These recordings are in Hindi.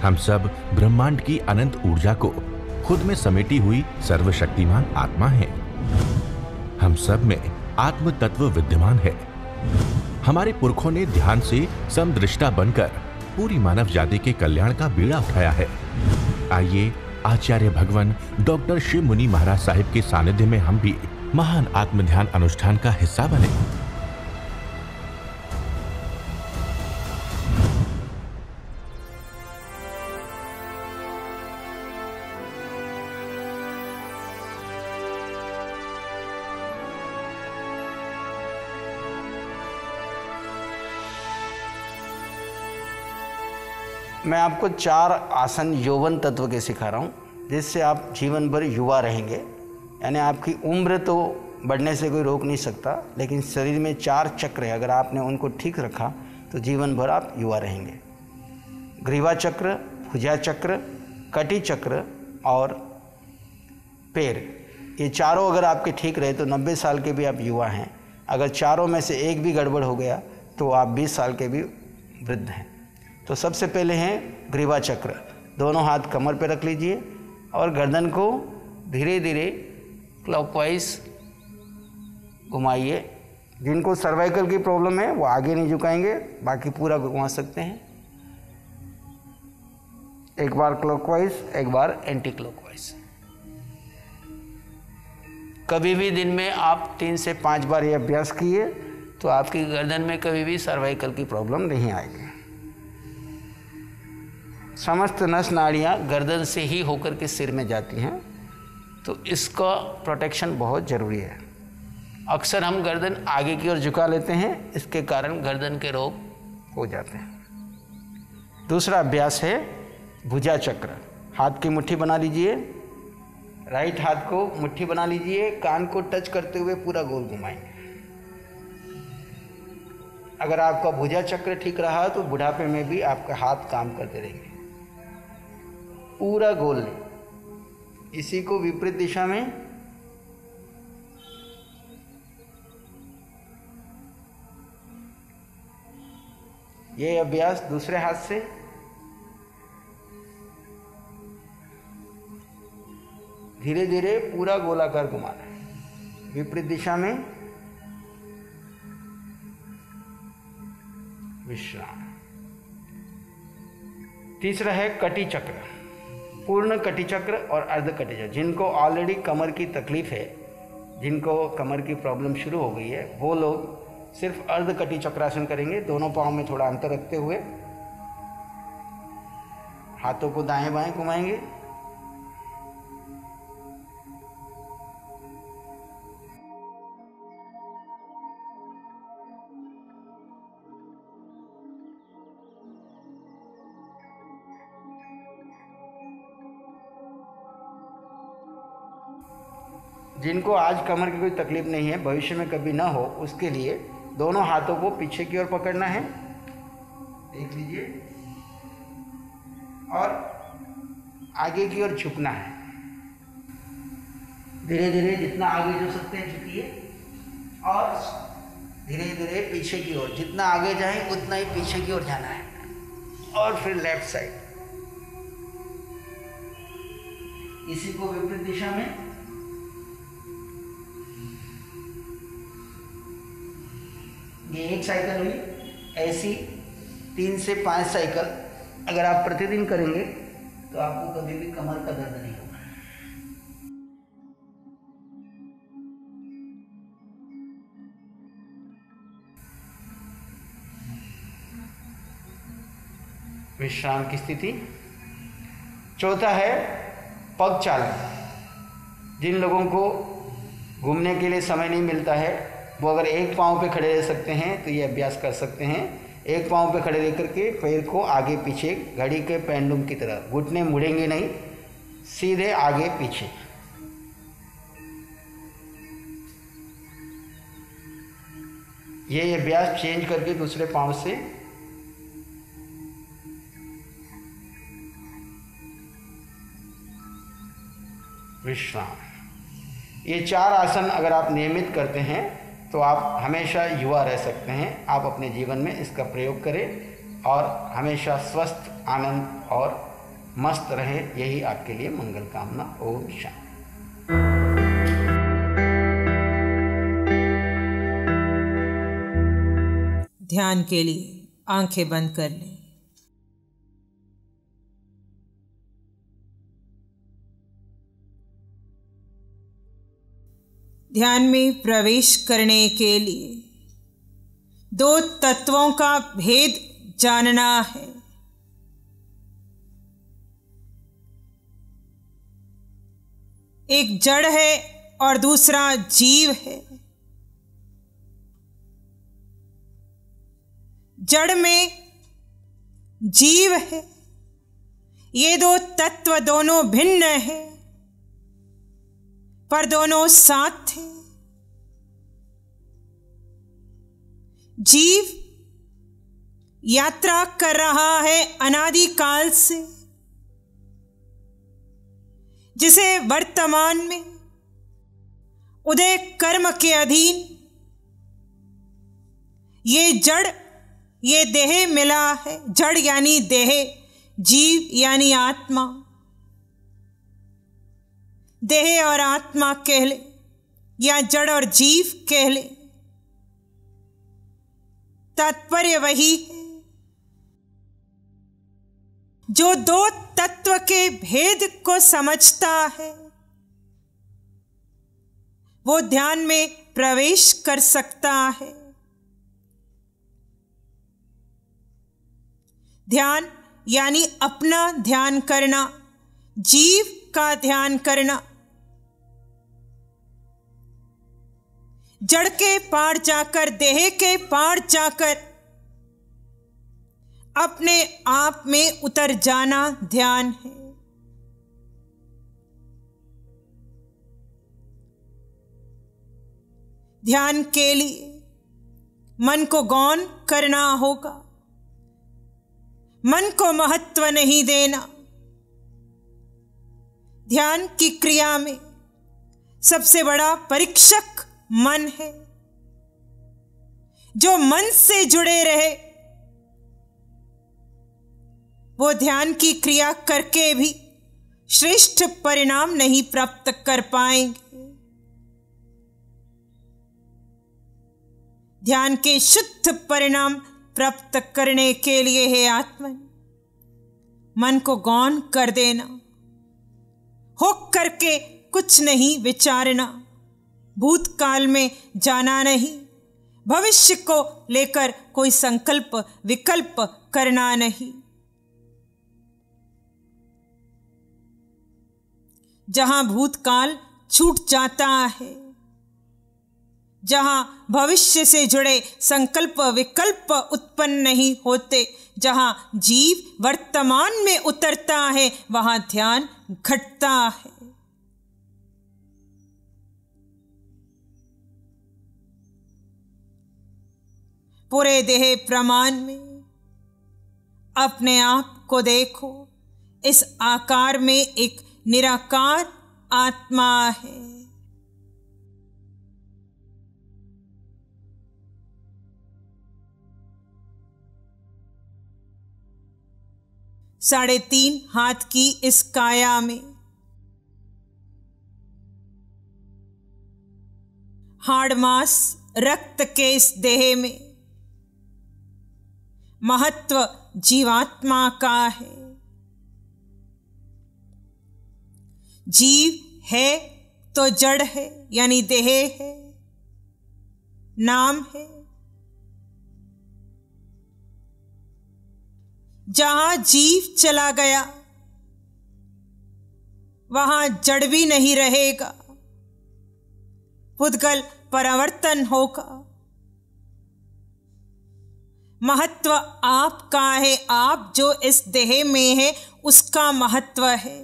हम सब ब्रह्मांड की अनंत ऊर्जा को खुद में समेटी हुई सर्वशक्तिमान आत्मा हैं। हम सब में आत्म तत्व विद्यमान है। हमारे पुरखों ने ध्यान से समदृष्टा बनकर पूरी मानव जाति के कल्याण का बीड़ा उठाया है। आइए आचार्य भगवान डॉक्टर शिव मुनि महाराज साहिब के सानिध्य में हम भी महान आत्म ध्यान अनुष्ठान का हिस्सा बने। मैं आपको 4 आसन यौवन तत्व के सिखा रहा हूँ, जिससे आप जीवन भर युवा रहेंगे। यानी आपकी उम्र तो बढ़ने से कोई रोक नहीं सकता, लेकिन शरीर में 4 चक्र है, अगर आपने उनको ठीक रखा तो जीवन भर आप युवा रहेंगे। ग्रीवा चक्र, भुजा चक्र, कटी चक्र और पैर, ये चारों अगर आपके ठीक रहे तो 90 साल के भी आप युवा हैं। अगर चारों में से एक भी गड़बड़ हो गया तो आप 20 साल के भी वृद्ध हैं। तो सबसे पहले हैं ग्रीवा चक्र। दोनों हाथ कमर पे रख लीजिए और गर्दन को धीरे धीरे क्लॉकवाइज घुमाइए। जिनको सर्वाइकल की प्रॉब्लम है वो आगे नहीं झुकाएंगे, बाकी पूरा घुमा सकते हैं। एक बार क्लॉकवाइज, एक बार एंटी क्लॉकवाइज। कभी भी दिन में आप 3 से 5 बार ये अभ्यास किए तो आपकी गर्दन में कभी भी सर्वाइकल की प्रॉब्लम नहीं आएगी। समस्त नस नाड़ियाँ गर्दन से ही होकर के सिर में जाती हैं, तो इसका प्रोटेक्शन बहुत ज़रूरी है। अक्सर हम गर्दन आगे की ओर झुका लेते हैं, इसके कारण गर्दन के रोग हो जाते हैं। दूसरा अभ्यास है भुजा चक्र। हाथ की मुट्ठी बना लीजिए, राइट हाथ को मुट्ठी बना लीजिए, कान को टच करते हुए पूरा गोल घुमाएंगे। अगर आपका भुजा चक्र ठीक रहा तो बुढ़ापे में भी आपका हाथ काम करते रहेंगे। पूरा गोल लें, इसी को विपरीत दिशा में ये अभ्यास दूसरे हाथ से धीरे धीरे पूरा गोलाकार घुमाना है, विपरीत दिशा में विश्राम। तीसरा है कटी चक्र, पूर्ण कटी चक्र और अर्ध कटी चक्र। जिनको ऑलरेडी कमर की तकलीफ है, जिनको कमर की प्रॉब्लम शुरू हो गई है, वो लोग सिर्फ अर्ध कटी चक्रासन करेंगे। दोनों पाँव में थोड़ा अंतर रखते हुए हाथों को दाएं बाएं घुमाएंगे। जिनको आज कमर की कोई तकलीफ नहीं है, भविष्य में कभी ना हो, उसके लिए दोनों हाथों को पीछे की ओर पकड़ना है, देख लीजिए, और आगे की ओर झुकना है। धीरे धीरे जितना आगे झुक सकते हैं झुकिए, और धीरे धीरे पीछे की ओर, जितना आगे जाएं उतना ही पीछे की ओर जाना है। और फिर लेफ्ट साइड, इसी को विपरीत दिशा में ये एक साइकिल हुई। ऐसी 3 से 5 साइकिल अगर आप प्रतिदिन करेंगे तो आपको कभी भी कमर का दर्द नहीं होगा। विश्राम की स्थिति। चौथा है पग चालन। जिन लोगों को घूमने के लिए समय नहीं मिलता है, वो अगर एक पाँव पे खड़े रह सकते हैं तो ये अभ्यास कर सकते हैं। एक पाँव पे खड़े रह करके पैर को आगे पीछे घड़ी के पेंडुलम की तरह, घुटने मुड़ेंगे नहीं, सीधे आगे पीछे। ये अभ्यास चेंज करके दूसरे पाँव से विश्राम। ये 4 आसन अगर आप नियमित करते हैं तो आप हमेशा युवा रह सकते हैं। आप अपने जीवन में इसका प्रयोग करें और हमेशा स्वस्थ, आनंद और मस्त रहे, यही आपके लिए मंगल कामना। ओम शांति। ध्यान के लिए आंखें बंद कर लें। ध्यान में प्रवेश करने के लिए दो तत्वों का भेद जानना है। एक जड़ है और दूसरा जीव है। जड़ में जीव है। ये दो तत्व दोनों भिन्न हैं, पर दोनों साथ हैं। जीव यात्रा कर रहा है अनादिकाल से, जिसे वर्तमान में उदय कर्म के अधीन ये जड़, ये देह मिला है। जड़ यानी देह, जीव यानी आत्मा। देह और आत्मा कह ले या जड़ और जीव कह ले, तात्पर्य वही है। जो दो तत्व के भेद को समझता है वो ध्यान में प्रवेश कर सकता है। ध्यान यानी अपना ध्यान करना, जीव का ध्यान करना। जड़ के पार जाकर, देह के पार जाकर अपने आप में उतर जाना ध्यान है। ध्यान के लिए मन को गौण करना होगा। मन को महत्व नहीं देना। ध्यान की क्रिया में सबसे बड़ा परीक्षक मन है। जो मन से जुड़े रहे वो ध्यान की क्रिया करके भी श्रेष्ठ परिणाम नहीं प्राप्त कर पाएंगे। ध्यान के शुद्ध परिणाम प्राप्त करने के लिए है आत्मन मन को गौण कर देना, हो करके कुछ नहीं विचारना, भूतकाल में जाना नहीं, भविष्य को लेकर कोई संकल्प विकल्प करना नहीं। जहां भूतकाल छूट जाता है, जहां भविष्य से जुड़े संकल्प विकल्प उत्पन्न नहीं होते, जहां जीव वर्तमान में उतरता है, वहां ध्यान घटता है। पूरे देह प्रमाण में अपने आप को देखो। इस आकार में एक निराकार आत्मा है। 3.5 हाथ की इस काया में हाड़ मांस रक्त के इस देह में महत्व जीवात्मा का है। जीव है तो जड़ है यानी देह है, नाम है। जहां जीव चला गया वहां जड़ भी नहीं रहेगा, पुद्गल परिवर्तन होगा। महत्व आपका है, आप जो इस देह में है उसका महत्व है।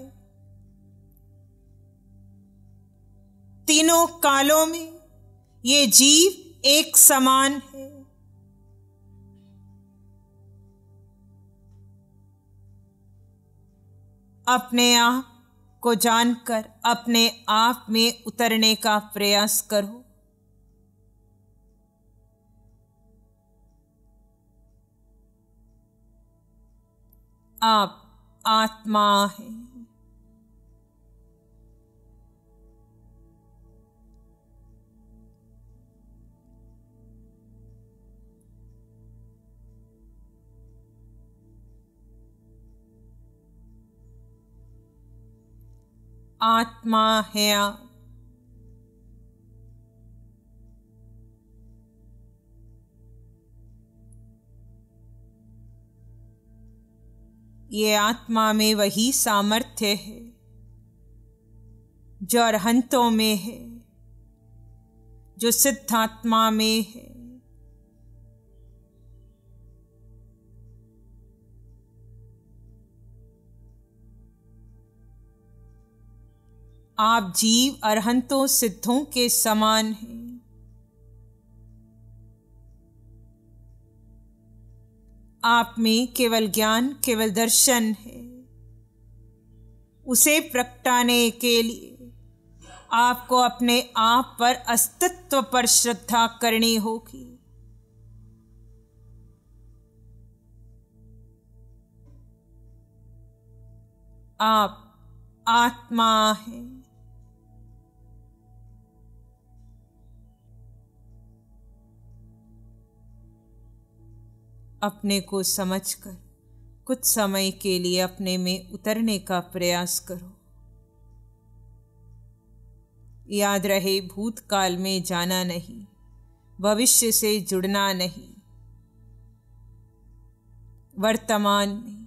तीनों कालों में ये जीव एक समान है। अपने आप को जानकर अपने आप में उतरने का प्रयास करो। आप आत्मा है। आत्मा है आप। ये आत्मा में वही सामर्थ्य है जो अरहंतों में है, जो सिद्धात्मा में है। आप जीव अरहंतों सिद्धों के समान हैं। आप में केवल ज्ञान, केवल दर्शन है। उसे प्रगटाने के लिए आपको अपने आप पर, अस्तित्व पर श्रद्धा करनी होगी। आप आत्मा हैं। अपने को समझकर कुछ समय के लिए अपने में उतरने का प्रयास करो। याद रहे, भूतकाल में जाना नहीं, भविष्य से जुड़ना नहीं, वर्तमान में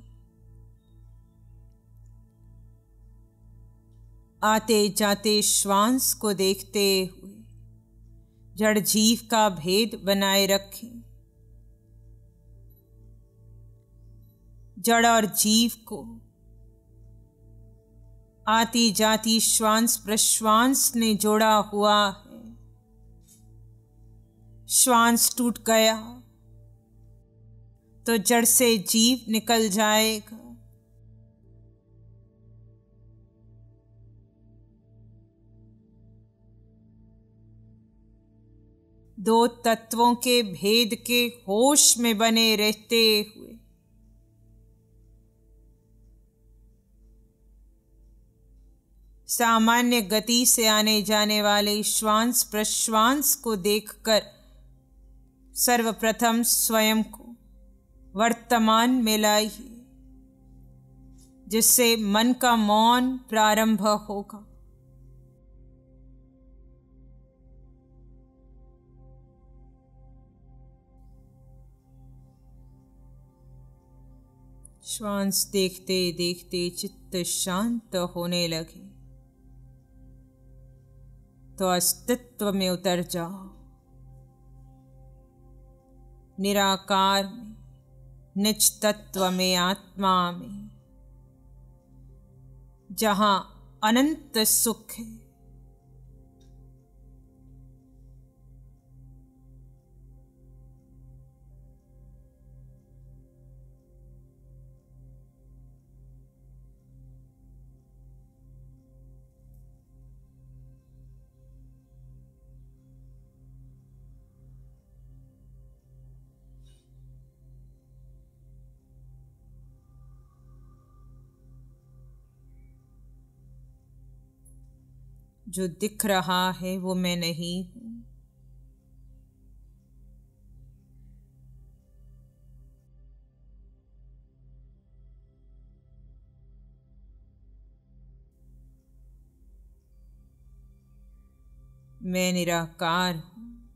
आते जाते श्वास को देखते हुए जड़ जीव का भेद बनाए रखें। जड़ और जीव को आती जाती श्वास प्रश्वास ने जोड़ा हुआ है। श्वास टूट गया तो जड़ से जीव निकल जाएगा। दो तत्वों के भेद के होश में बने रहते हुए सामान्य गति से आने जाने वाले श्वास प्रश्वास को देखकर सर्वप्रथम स्वयं को वर्तमान में लाइए, जिससे मन का मौन प्रारंभ होगा। श्वास देखते देखते चित्त शांत होने लगे तो अस्तित्व में उतर जाओ। निराकार में, निज तत्व में, आत्मा में, जहां अनंत सुख है। जो दिख रहा है वो मैं नहीं हूं। मैं निराकार हूं।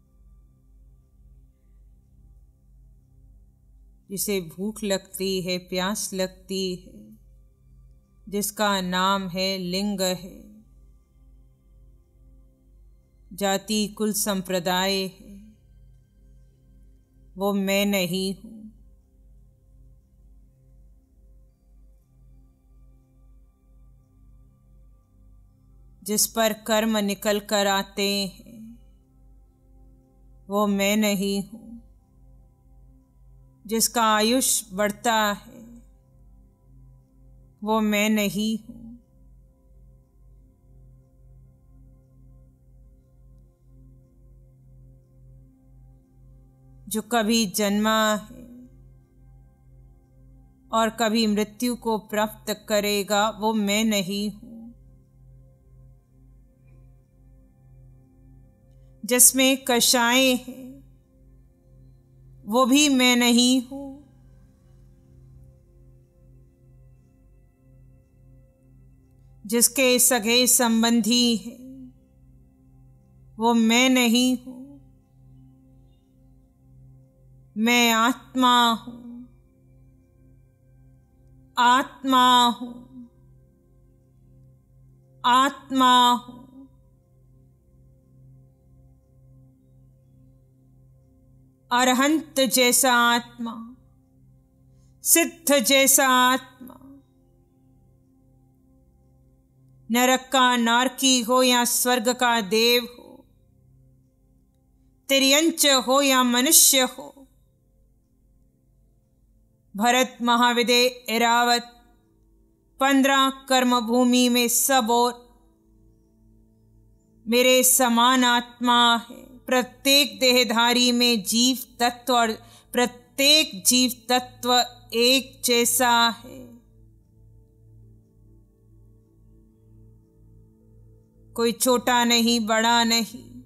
जिसे भूख लगती है, प्यास लगती है, जिसका नाम है लिंग है, जाति कुल संप्रदाय है, वो मैं नहीं हूं। जिस पर कर्म निकल कर आते हैं वो मैं नहीं हूं। जिसका आयुष बढ़ता है वो मैं नहीं हूं। जो कभी जन्मा है और कभी मृत्यु को प्राप्त करेगा वो मैं नहीं हूं। जिसमें कषाय है वो भी मैं नहीं हूं। जिसके सगे संबंधी है वो मैं नहीं हूं। मैं आत्मा हूं, आत्मा हूं, आत्मा हूं। अरहंत जैसा आत्मा, सिद्ध जैसा आत्मा, नरक का नारकी हो या स्वर्ग का देव हो, तिर्यंच हो या मनुष्य हो, भरत महाविदे एरावत 15 कर्म भूमि में सब और मेरे समान आत्मा है। प्रत्येक देहधारी में जीव तत्व और प्रत्येक जीव तत्व एक जैसा है। कोई छोटा नहीं, बड़ा नहीं,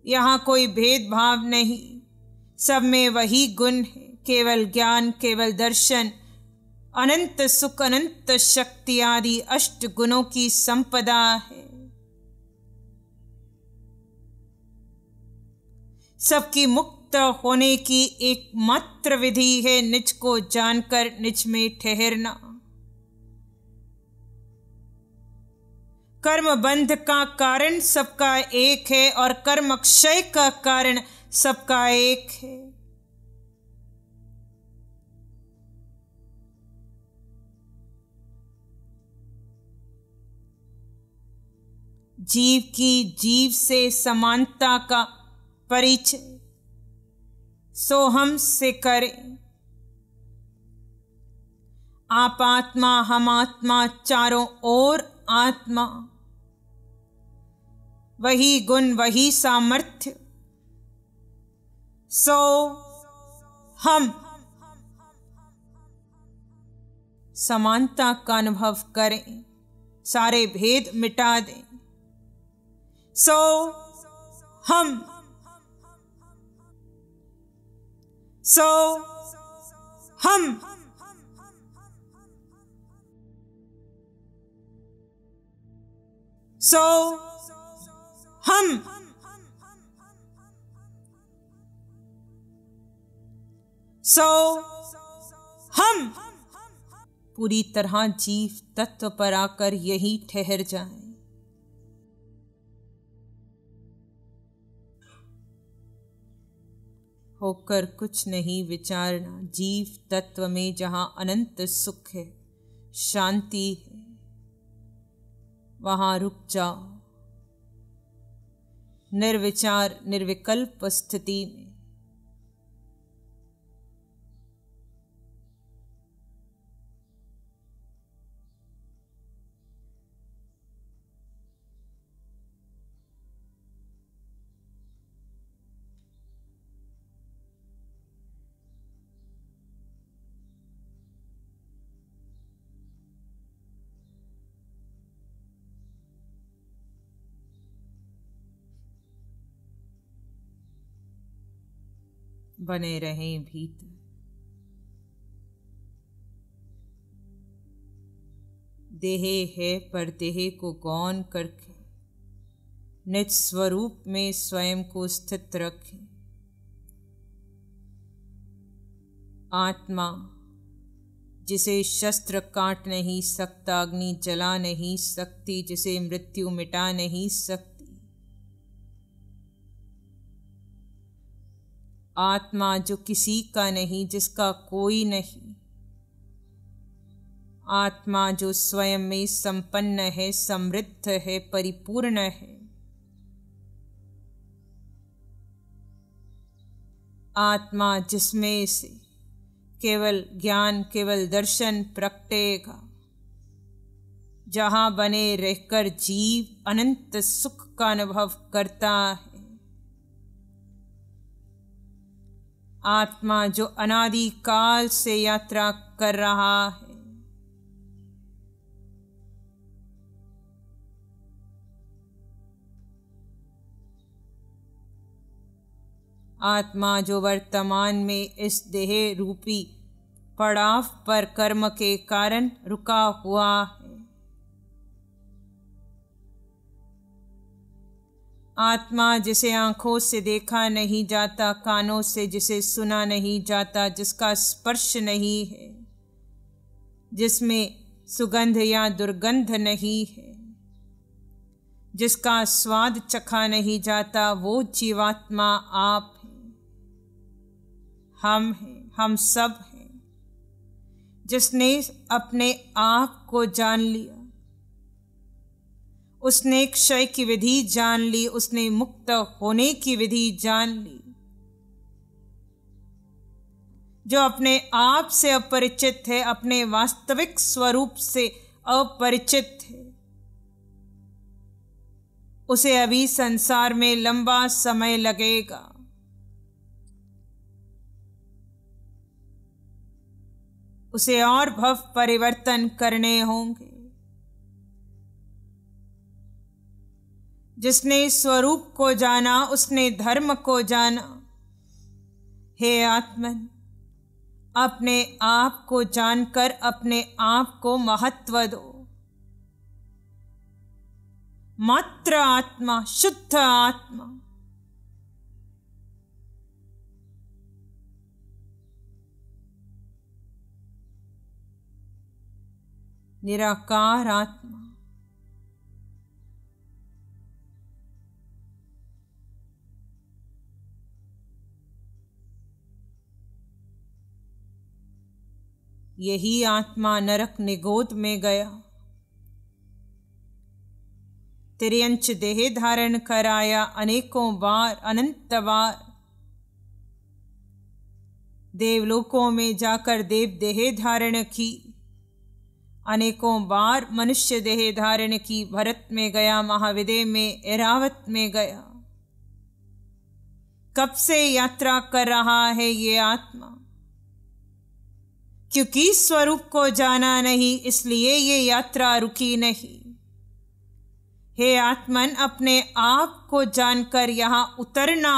यहाँ कोई भेदभाव नहीं, सब में वही गुण है। केवल ज्ञान, केवल दर्शन, अनंत सुख, अनंत शक्ति आदि 8 गुणों की संपदा है। सबकी मुक्त होने की एकमात्र विधि है निज को जानकर निज में ठहरना। कर्म बंध का कारण सबका एक है और कर्म क्षय का कारण सबका एक है। जीव की जीव से समानता का परिचय सोहम से करें। आप आत्मा, हम आत्मा, चारों ओर आत्मा, वही गुण, वही सामर्थ्य। सो हम समानता का अनुभव करें, सारे भेद मिटा दें। सो हम सो हम सो हम सो हम पूरी तरह जीव तत्व पर आकर यही ठहर जाएं। होकर कुछ नहीं विचारना। जीव तत्व में जहां अनंत सुख है, शांति है, वहां रुक जाओ। निर्विचार, निर्विकल्प स्थिति में बने रहें भीतर। देह है पर देह को गौण करके निज स्वरूप में स्वयं को स्थित रखें। आत्मा जिसे शस्त्र काट नहीं सकता, अग्नि जला नहीं सकती, जिसे मृत्यु मिटा नहीं सकती, आत्मा जो किसी का नहीं, जिसका कोई नहीं, आत्मा जो स्वयं में संपन्न है, समृद्ध है, परिपूर्ण है, आत्मा जिसमें से केवल ज्ञान, केवल दर्शन प्रकटेगा, जहां बने रहकर जीव अनंत सुख का अनुभव करता है। आत्मा जो अनादि काल से यात्रा कर रहा है। आत्मा जो वर्तमान में इस देह रूपी पड़ाव पर कर्म के कारण रुका हुआ है। आत्मा जिसे आंखों से देखा नहीं जाता, कानों से जिसे सुना नहीं जाता, जिसका स्पर्श नहीं है, जिसमें सुगंध या दुर्गंध नहीं है, जिसका स्वाद चखा नहीं जाता, वो जीवात्मा आप हैं, हम हैं, हम सब हैं। जिसने अपने आप को जान लिया, उसने क्षय की विधि जान ली, उसने मुक्त होने की विधि जान ली। जो अपने आप से अपरिचित है, अपने वास्तविक स्वरूप से अपरिचित है, उसे अभी संसार में लंबा समय लगेगा। उसे और भव परिवर्तन करने होंगे। जिसने स्वरूप को जाना, उसने धर्म को जाना। हे आत्मन, अपने आप को जानकर अपने आप को महत्व दो। मात्र आत्मा, शुद्ध आत्मा, निराकार आत्मा, यही आत्मा नरक निगोद में गया, तिर्यंच देह धारण कराया अनेकों बार, अनंत बार। देवलोकों में जाकर देव देह धारण की, अनेकों बार मनुष्य देह धारण की। भरत में गया, महाविदय में, ऐरावत में गया। कब से यात्रा कर रहा है ये आत्मा? क्योंकि स्वरूप को जाना नहीं, इसलिए ये यात्रा रुकी नहीं। हे आत्मन, अपने आप को जानकर यहाँ उतरना,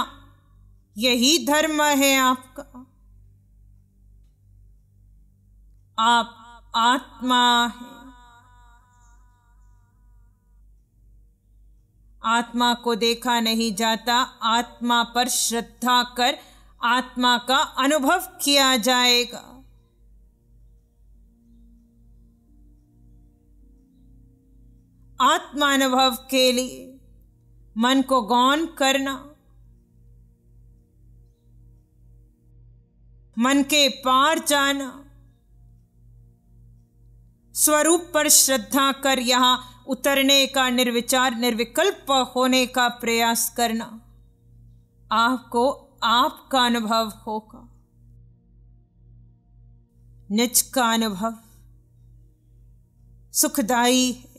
यही धर्म है आपका। आप आत्मा है। आत्मा को देखा नहीं जाता, आत्मा पर श्रद्धा कर आत्मा का अनुभव किया जाएगा। आत्मानुभव के लिए मन को गौण करना, मन के पार जाना, स्वरूप पर श्रद्धा कर यहाँ उतरने का, निर्विचार निर्विकल्प होने का प्रयास करना, आपको आपका अनुभव होगा। निज का अनुभव सुखदायी है,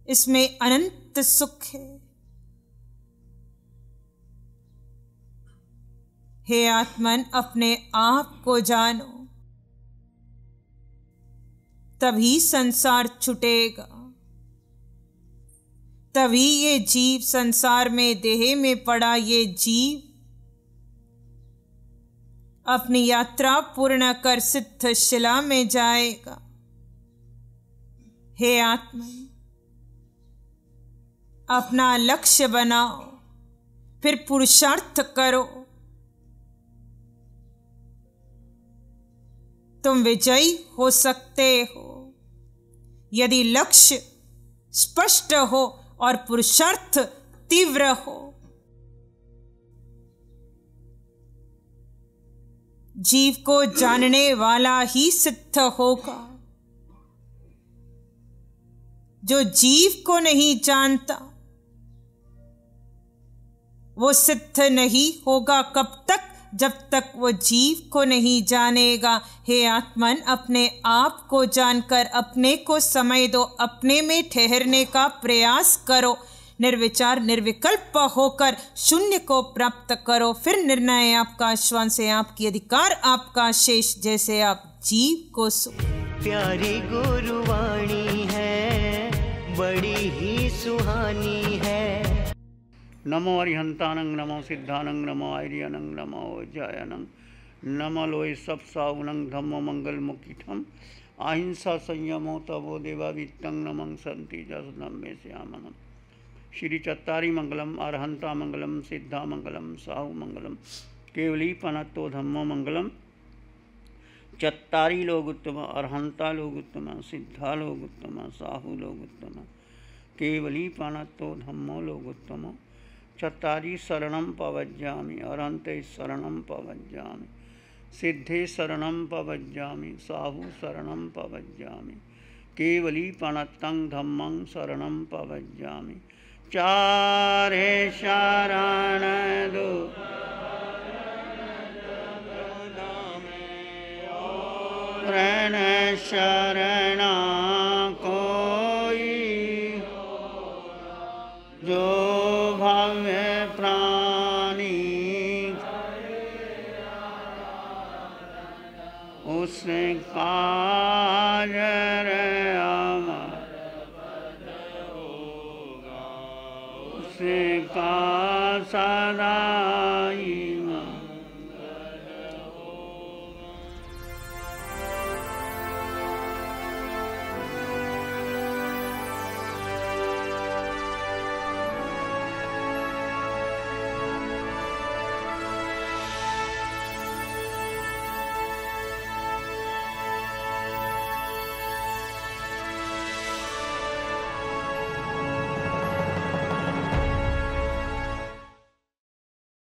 इसमें अनंत सुख है। हे आत्मन, अपने आप को जानो, तभी संसार छूटेगा। तभी ये जीव संसार में, देह में पड़ा ये जीव अपनी यात्रा पूर्ण कर सिद्ध शिला में जाएगा। हे आत्मन, अपना लक्ष्य बनाओ, फिर पुरुषार्थ करो। तुम विजयी हो सकते हो यदि लक्ष्य स्पष्ट हो और पुरुषार्थ तीव्र हो। जीव को जानने वाला ही सिद्ध होगा। जो जीव को नहीं जानता वो सिद्ध नहीं होगा। कब तक? जब तक वो जीव को नहीं जानेगा। हे आत्मन, अपने आप को जानकर अपने को समय दो, अपने में ठहरने का प्रयास करो। निर्विचार निर्विकल्प होकर शून्य को प्राप्त करो। फिर निर्णय आपका, श्वान से आपकी, अधिकार आपका शेष, जैसे आप जीव को सुख। प्यारी गुरुवाणी है, बड़ी ही सुहानी है। नमो अरिहंतानंग, नमो सिद्धानंग, नमो आर्यनंग, नमो जयनंग, नमो लोय सब सावनंग, धम्मो मंगल मुखिठम, अहिंसा संयमो तवो देवा वित्तंग, नमं संति जसनम में श्यामनम। श्री चत्तारी मंगलम, अरहंता मंगलम, सिद्धा मंगलम, साहु मंगलम, केवली पनत्तो धम्मो मंगलम। चत्तारी लोग उत्तम, अरहंता लोग उत्तम, सिद्धा लोग उत्तम, साहु लोग उत्तम, केवली पनत्तो धम्मो लोग उत्तम। चत्तारी शरणं पवज्जामि, अरहंते शरणं पवज्जामि, सिद्धे शरणं पवज्जामि, साहु शरणं पवज्जामि, केवली पनत्तं धम्मं शरणं पवज्जामि। चारे शरण दो रण शरण कोई, जो भव्य प्राणी उसका उसका सदा ही